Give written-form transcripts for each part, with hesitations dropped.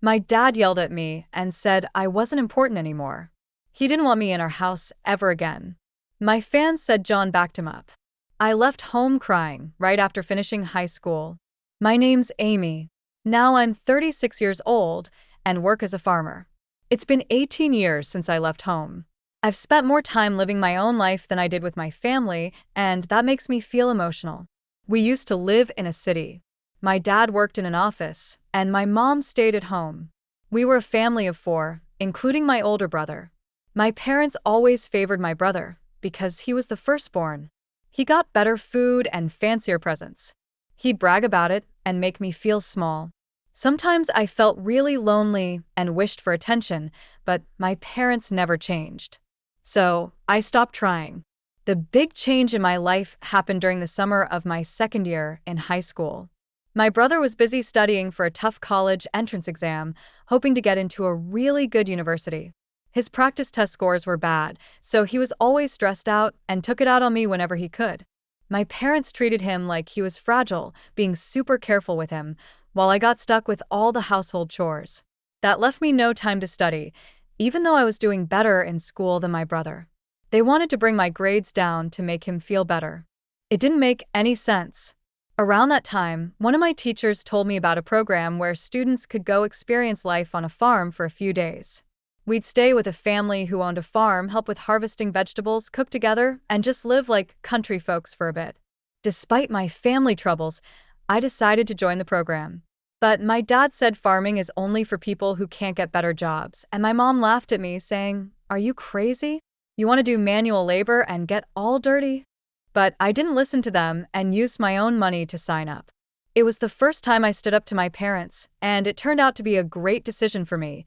My dad yelled at me and said I wasn't important anymore. He didn't want me in our house ever again. My fans said John backed him up. I left home crying right after finishing high school. My name's Amy. Now I'm 36 years old and work as a farmer. It's been 18 years since I left home. I've spent more time living my own life than I did with my family, and that makes me feel emotional. We used to live in a city. My dad worked in an office, and my mom stayed at home. We were a family of four, including my older brother. My parents always favored my brother because he was the firstborn. He got better food and fancier presents. He'd brag about it and make me feel small. Sometimes I felt really lonely and wished for attention, but my parents never changed. So I stopped trying. The big change in my life happened during the summer of my second year in high school. My brother was busy studying for a tough college entrance exam, hoping to get into a really good university. His practice test scores were bad, so he was always stressed out and took it out on me whenever he could. My parents treated him like he was fragile, being super careful with him, while I got stuck with all the household chores. That left me no time to study, even though I was doing better in school than my brother. They wanted to bring my grades down to make him feel better. It didn't make any sense. Around that time, one of my teachers told me about a program where students could go experience life on a farm for a few days. We'd stay with a family who owned a farm, help with harvesting vegetables, cook together, and just live like country folks for a bit. Despite my family troubles, I decided to join the program. But my dad said farming is only for people who can't get better jobs, and my mom laughed at me, saying, "Are you crazy? You want to do manual labor and get all dirty?" But I didn't listen to them and used my own money to sign up. It was the first time I stood up to my parents, and it turned out to be a great decision for me,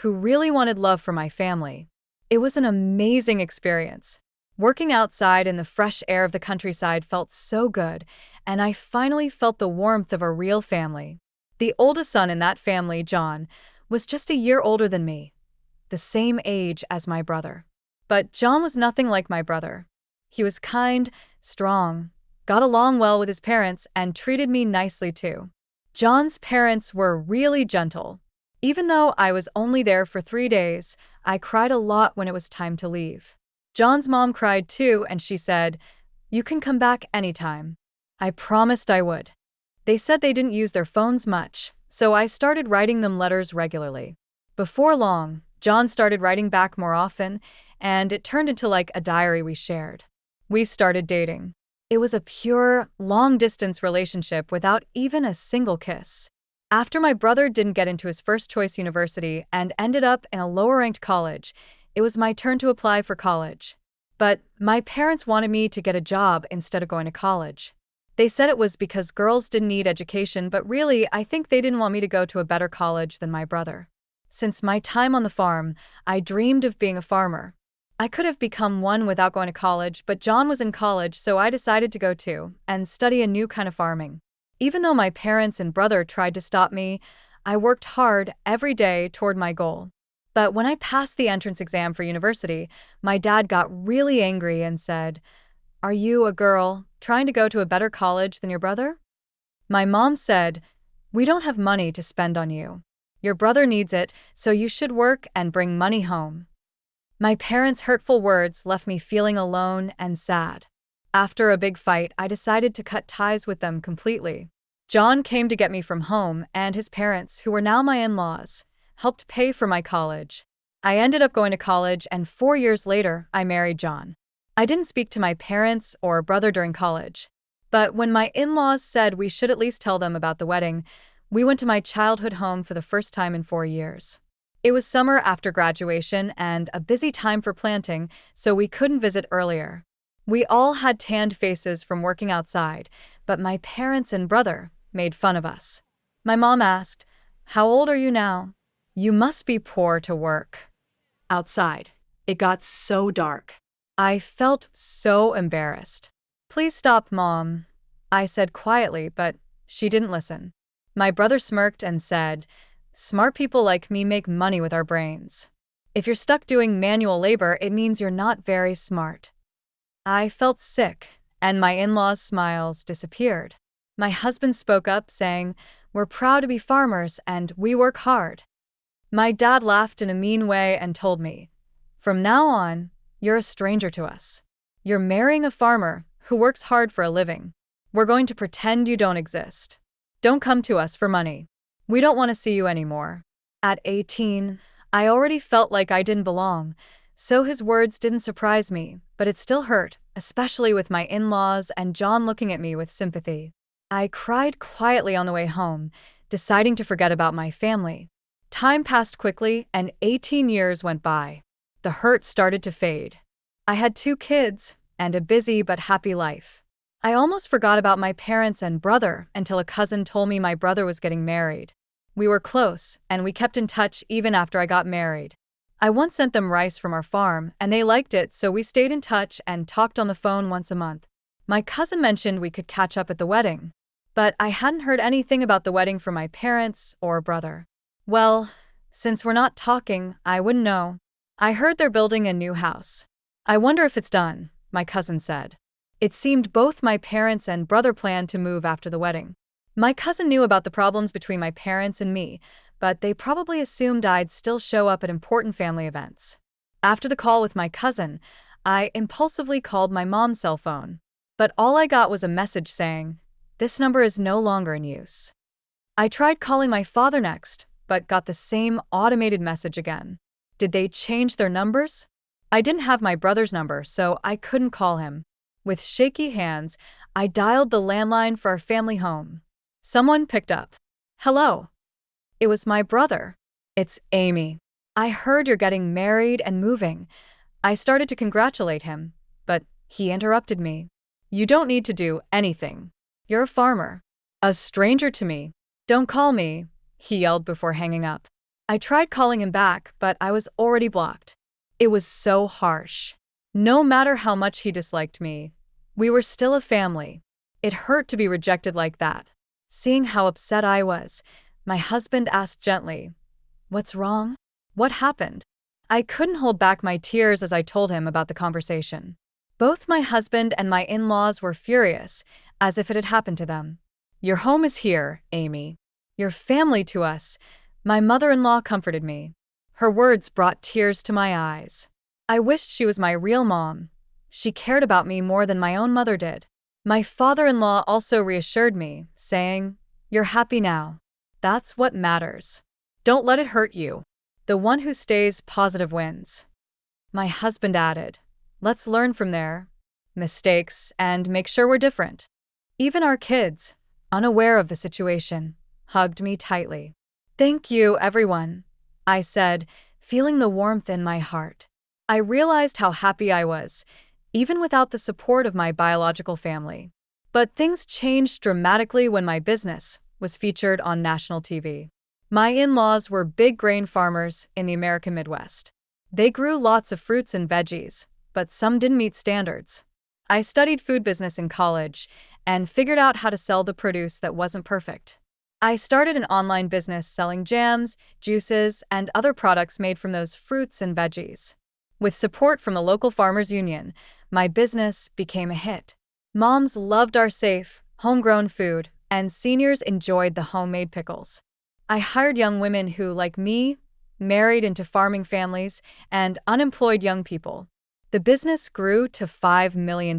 who really wanted love for my family. It was an amazing experience. Working outside in the fresh air of the countryside felt so good, and I finally felt the warmth of a real family. The oldest son in that family, John, was just a year older than me, the same age as my brother. But John was nothing like my brother. He was kind, strong, got along well with his parents, and treated me nicely too. John's parents were really gentle. Even though I was only there for 3 days, I cried a lot when it was time to leave. John's mom cried too, and she said, "You can come back anytime." I promised I would. They said they didn't use their phones much, so I started writing them letters regularly. Before long, John started writing back more often, and it turned into like a diary we shared. We started dating. It was a pure, long-distance relationship without even a single kiss. After my brother didn't get into his first-choice university and ended up in a lower-ranked college, it was my turn to apply for college. But my parents wanted me to get a job instead of going to college. They said it was because girls didn't need education, but really, I think they didn't want me to go to a better college than my brother. Since my time on the farm, I dreamed of being a farmer. I could have become one without going to college, but John was in college, so I decided to go too, and study a new kind of farming. Even though my parents and brother tried to stop me, I worked hard every day toward my goal. But when I passed the entrance exam for university, my dad got really angry and said, "Are you a girl trying to go to a better college than your brother?" My mom said, "We don't have money to spend on you. Your brother needs it, so you should work and bring money home." My parents' hurtful words left me feeling alone and sad. After a big fight, I decided to cut ties with them completely. John came to get me from home, and his parents, who were now my in-laws, helped pay for my college. I ended up going to college, and 4 years later, I married John. I didn't speak to my parents or brother during college. But when my in-laws said we should at least tell them about the wedding, we went to my childhood home for the first time in 4 years. It was summer after graduation and a busy time for planting, so we couldn't visit earlier. We all had tanned faces from working outside, but my parents and brother made fun of us. My mom asked, "How old are you now? You must be poor to work." Outside, it got so dark. I felt so embarrassed. "Please stop, Mom," I said quietly, but she didn't listen. My brother smirked and said, "Smart people like me make money with our brains. If you're stuck doing manual labor, it means you're not very smart." I felt sick, and my in-laws' smiles disappeared. My husband spoke up, saying, "We're proud to be farmers and we work hard." My dad laughed in a mean way and told me, "From now on, you're a stranger to us. You're marrying a farmer who works hard for a living. We're going to pretend you don't exist. Don't come to us for money. We don't want to see you anymore." At 18, I already felt like I didn't belong, so his words didn't surprise me, but it still hurt, especially with my in-laws and John looking at me with sympathy. I cried quietly on the way home, deciding to forget about my family. Time passed quickly, and 18 years went by. The hurt started to fade. I had 2 kids and a busy but happy life. I almost forgot about my parents and brother until a cousin told me my brother was getting married. We were close, and we kept in touch even after I got married. I once sent them rice from our farm, and they liked it, so we stayed in touch and talked on the phone once a month. My cousin mentioned we could catch up at the wedding, but I hadn't heard anything about the wedding from my parents or brother. Well, since we're not talking, I wouldn't know. I heard they're building a new house. "I wonder if it's done," my cousin said. It seemed both my parents and brother planned to move after the wedding. My cousin knew about the problems between my parents and me, but they probably assumed I'd still show up at important family events. After the call with my cousin, I impulsively called my mom's cell phone, but all I got was a message saying, "This number is no longer in use." I tried calling my father next, but got the same automated message again. Did they change their numbers? I didn't have my brother's number, so I couldn't call him. With shaky hands, I dialed the landline for our family home. Someone picked up. "Hello." It was my brother. "It's Amy. I heard you're getting married and moving." I started to congratulate him, but he interrupted me. "You don't need to do anything. You're a farmer. A stranger to me. Don't call me," he yelled before hanging up. I tried calling him back, but I was already blocked. It was so harsh. No matter how much he disliked me, we were still a family. It hurt to be rejected like that. Seeing how upset I was, my husband asked gently, "What's wrong? What happened?" I couldn't hold back my tears as I told him about the conversation. Both my husband and my in-laws were furious, as if it had happened to them. "Your home is here, Amy. You're family to us." My mother-in-law comforted me. Her words brought tears to my eyes. I wished she was my real mom. She cared about me more than my own mother did. My father-in-law also reassured me, saying, "You're happy now. That's what matters. Don't let it hurt you. The one who stays positive wins." My husband added, "Let's learn from their mistakes and make sure we're different." Even our kids, unaware of the situation, hugged me tightly. "Thank you, everyone," I said, feeling the warmth in my heart. I realized how happy I was, even without the support of my biological family. But things changed dramatically when my business was featured on national TV. My in-laws were big grain farmers in the American Midwest. They grew lots of fruits and veggies, but some didn't meet standards. I studied food business in college and figured out how to sell the produce that wasn't perfect. I started an online business selling jams, juices, and other products made from those fruits and veggies. With support from the local farmers union, my business became a hit. Moms loved our safe, homegrown food, and seniors enjoyed the homemade pickles. I hired young women who, like me, married into farming families and unemployed young people. The business grew to $5 million.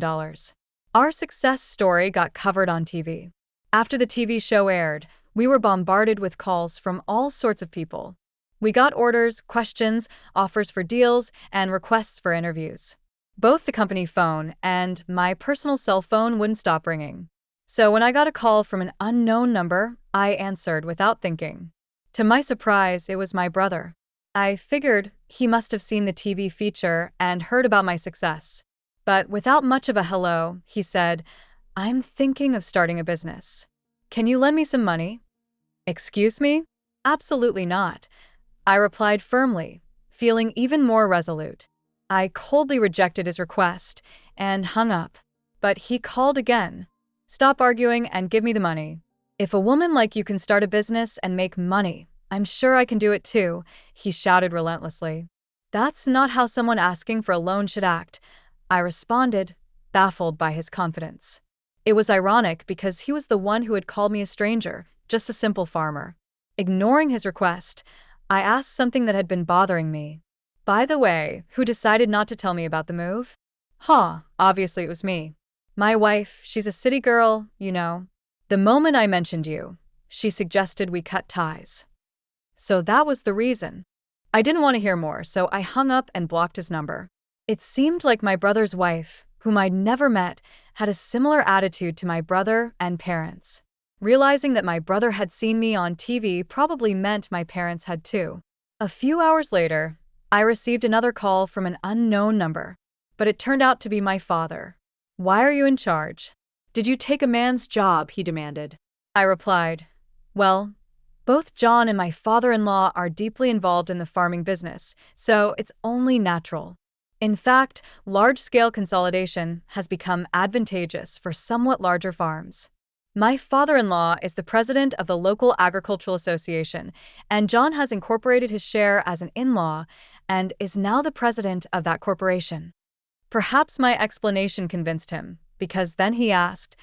Our success story got covered on TV. After the TV show aired, we were bombarded with calls from all sorts of people. We got orders, questions, offers for deals, and requests for interviews. Both the company phone and my personal cell phone wouldn't stop ringing. So when I got a call from an unknown number, I answered without thinking. To my surprise, it was my brother. I figured he must have seen the TV feature and heard about my success. But without much of a hello, he said, "I'm thinking of starting a business. Can you lend me some money?" "Excuse me? Absolutely not," I replied firmly, feeling even more resolute. I coldly rejected his request and hung up. But he called again. "Stop arguing and give me the money. If a woman like you can start a business and make money, I'm sure I can do it too," he shouted relentlessly. "That's not how someone asking for a loan should act," I responded, baffled by his confidence. It was ironic because he was the one who had called me a stranger, just a simple farmer. Ignoring his request, I asked something that had been bothering me. By the way, who decided not to tell me about the move? Obviously it was me. My wife, she's a city girl, you know. The moment I mentioned you, she suggested we cut ties. So that was the reason. I didn't want to hear more, so I hung up and blocked his number. It seemed like my brother's wife, whom I'd never met, had a similar attitude to my brother and parents. Realizing that my brother had seen me on TV probably meant my parents had too. A few hours later, I received another call from an unknown number, but it turned out to be my father. "Why are you in charge? Did you take a man's job?" he demanded. I replied, "Well, both John and my father-in-law are deeply involved in the farming business, so it's only natural. In fact, large-scale consolidation has become advantageous for somewhat larger farms. My father-in-law is the president of the local agricultural association, and John has incorporated his share as an in-law and is now the president of that corporation." Perhaps my explanation convinced him, because then he asked,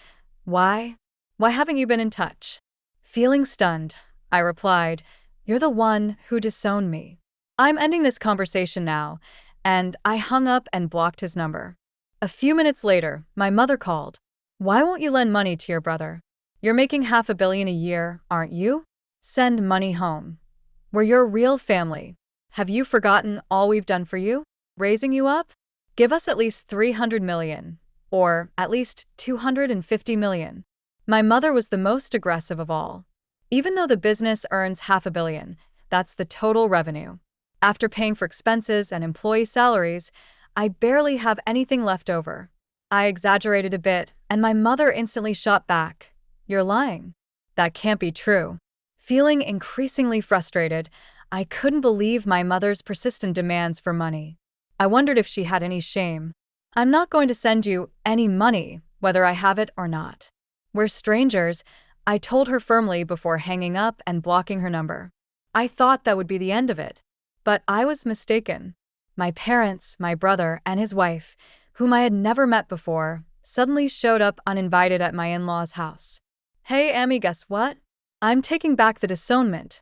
"Why? Why haven't you been in touch?" Feeling stunned, I replied, "You're the one who disowned me. I'm ending this conversation now," and I hung up and blocked his number. A few minutes later, my mother called. "Why won't you lend money to your brother? You're making $500 million a year, aren't you? Send money home. We're your real family. Have you forgotten all we've done for you? Raising you up? Give us at least $300 million, or at least $250 million. My mother was the most aggressive of all. Even though the business earns $500 million, that's the total revenue. After paying for expenses and employee salaries, I barely have anything left over. I exaggerated a bit, and my mother instantly shot back, "You're lying. That can't be true." Feeling increasingly frustrated, I couldn't believe my mother's persistent demands for money. I wondered if she had any shame. "I'm not going to send you any money, whether I have it or not. We're strangers," I told her firmly before hanging up and blocking her number. I thought that would be the end of it. But I was mistaken. My parents, my brother, and his wife, whom I had never met before, suddenly showed up uninvited at my in-laws' house. "Hey, Amy, guess what? I'm taking back the disownment,"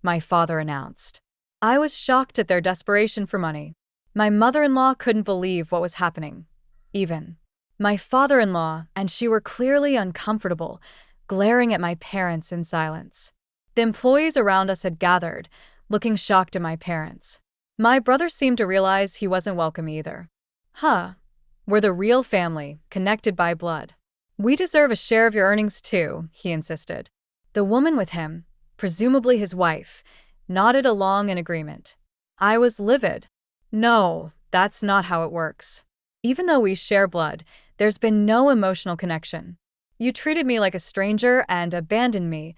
my father announced. I was shocked at their desperation for money. My mother-in-law couldn't believe what was happening. Even my father-in-law and she were clearly uncomfortable, glaring at my parents in silence. The employees around us had gathered, looking shocked at my parents. My brother seemed to realize he wasn't welcome either. We're the real family, connected by blood. We deserve a share of your earnings too," he insisted. The woman with him, presumably his wife, nodded along in agreement. I was livid. "No, that's not how it works. Even though we share blood, there's been no emotional connection. You treated me like a stranger and abandoned me,"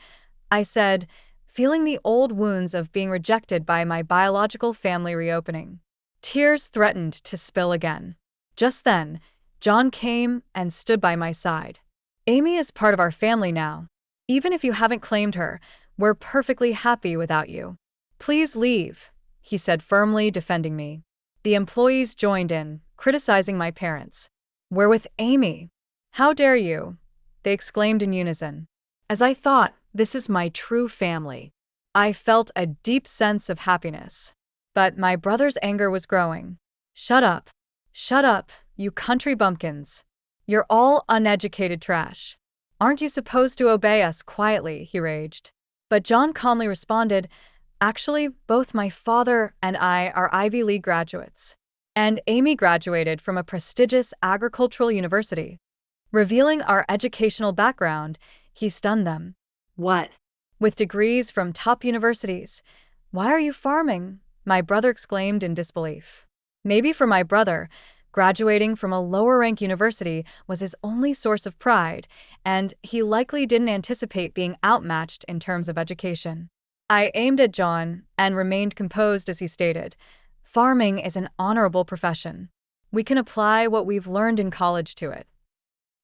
I said, feeling the old wounds of being rejected by my biological family reopening. Tears threatened to spill again. Just then, John came and stood by my side. "Amy is part of our family now. Even if you haven't claimed her, we're perfectly happy without you. Please leave," he said firmly, defending me. The employees joined in, criticizing my parents. "We're with Amy. How dare you?" they exclaimed in unison. As I thought, this is my true family. I felt a deep sense of happiness. But my brother's anger was growing. Shut up, you country bumpkins. You're all uneducated trash. Aren't you supposed to obey us quietly?" he raged. But John calmly responded, "Actually, both my father and I are Ivy League graduates. And Amy graduated from a prestigious agricultural university." Revealing our educational background, he stunned them. "What? With degrees from top universities? Why are you farming?" my brother exclaimed in disbelief. Maybe for my brother, graduating from a lower-rank university was his only source of pride, and he likely didn't anticipate being outmatched in terms of education. I aimed at John and remained composed as he stated, "Farming is an honorable profession. We can apply what we've learned in college to it."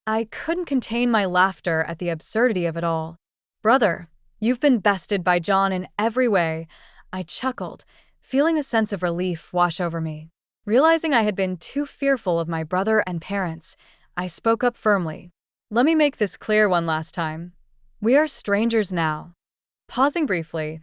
I couldn't contain my laughter at the absurdity of it all. "Brother, you've been bested by John in every way," I chuckled, feeling a sense of relief wash over me. Realizing I had been too fearful of my brother and parents, I spoke up firmly. "Let me make this clear one last time. We are strangers now." Pausing briefly,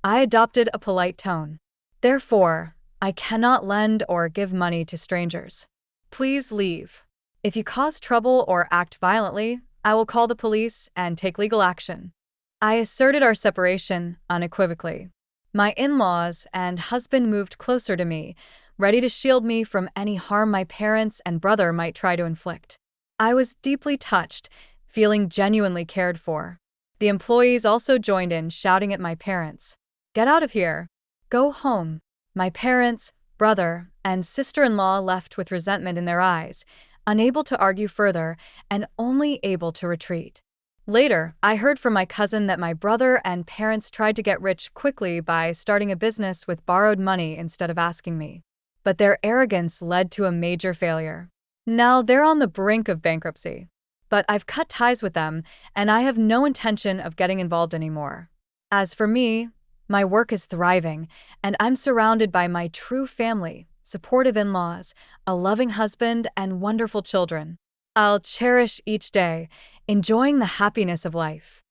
I adopted a polite tone. Therefore, I cannot lend or give money to strangers. Please leave. If you cause trouble or act violently, I will call the police and take legal action. I asserted our separation unequivocally. My in-laws and husband moved closer to me, ready to shield me from any harm my parents and brother might try to inflict. I was deeply touched, feeling genuinely cared for. The employees also joined in, shouting at my parents, "Get out of here! Go home!" My parents, brother, and sister-in-law left with resentment in their eyes, unable to argue further and only able to retreat. Later, I heard from my cousin that my brother and parents tried to get rich quickly by starting a business with borrowed money instead of asking me. But their arrogance led to a major failure. Now they're on the brink of bankruptcy. But I've cut ties with them, and I have no intention of getting involved anymore. As for me, my work is thriving, and I'm surrounded by my true family, supportive in-laws, a loving husband, and wonderful children. I'll cherish each day, enjoying the happiness of life.